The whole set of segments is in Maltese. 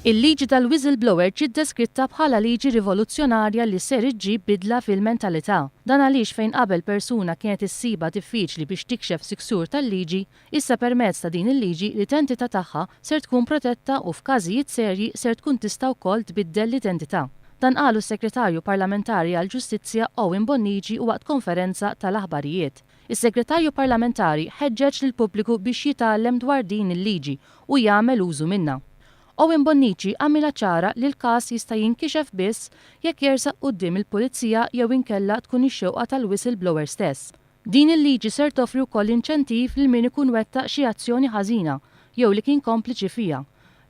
Il-liġi tal-whistleblower ġiet deskritta bħala liġi rivoluzzjonarja li ser iġġib bidla fil-mentalità. Dan għaliex fejn qabel persuna kienet issiba diffiċli biex tikxef siksur tal-liġi, issa permezz ta' din il-liġi l-identità tagħha ser tkun protetta u f'każijiet serji ser tkun tista' wkoll tbiddel l-identità. Dan qalu s-Segretarju Parlamentari għall-Ġustizzja Owen Bonnici waqt konferenza tal-aħbarijiet. Is-Segretarju Parlamentari ħeġġeġ lill-pubbliku biex jitgħallem dwar din il-liġi u jagħmel użu minnha. Owen Bonnici għamilha ċara li l-każ jista' jinkixef biss jekk jersaq quddiem il-pulizija jew inkella tkun ix-xewqa tal-whistleblower stess. Din il-liġi ser toffri wkoll inċentiv lil min ikun wettaq xi azzjoni ħażina jew li kien kompliċi fiha.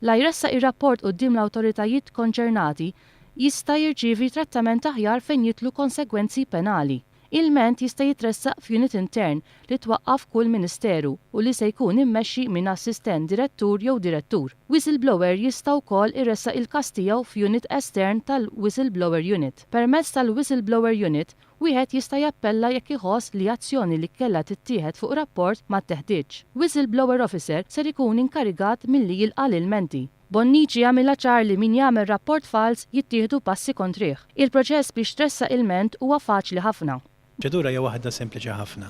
La jressaq ir-rapport quddiem l-awtoritajiet konċernati jista' jirċievi trattament aħjar fejn jitlu konsegwenzi penali. Il-ment jista' jitressaq f'unit intern li twaqqaf kull ministeru u li se jkun immexxi minn assistent direttur jew direttur. Whistleblower jista' wkoll irressaq il-każ tiegħu f'unit estern tal-whistleblower unit. Permezz tal-whistleblower unit, wieħed jista' jappella jekk iħoss li azzjoni li kellha tittieħed fuq rapport ma teħtieġ. Whistleblower officer ser ikun inkarigat milli jilqa' l-ilmenti. Bonnici għamilha ċar li min jagħmel rapport fals jittieħdu passi kontrih. Il-proċess biex tressaq il-ment huwa faċli ħafna. Proċedura hija waħda sempliċi ħafna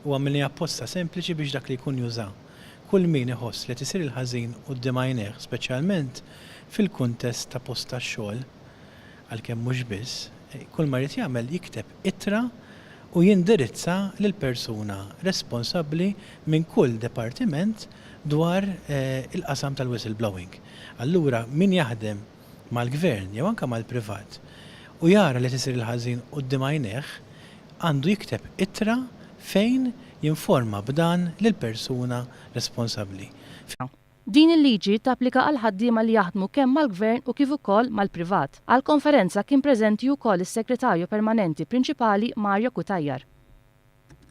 u għamilni apposta sempliċi biex dak li jkun jużaw. Kull min iħoss li tisir il-ħażin quddiem għajnejh, speċjalment fil-kuntest ta' post tax-xogħol għalkemm mhux biss, kull ma jrid jagħmel jikteb ittra u jindirizza lil persuna responsabbli minn kull dipartiment dwar il-qasam tal-whistleblowing. Allura min jaħdem mal-gvern jew anke mal-privat u jara li tisir il-ħażin quddiem għajnejh għandu jikteb ittra fejn jinforma b'dan lill-persuna responsabbli. Din il-liġi tapplika għal ħaddiema li jaħdmu kemm mal-gvern u kif ukoll mal-privat. Għal konferenza kien preżenti wkoll is-Segretarju Permanenti Prinċipali Mario Kutajjar.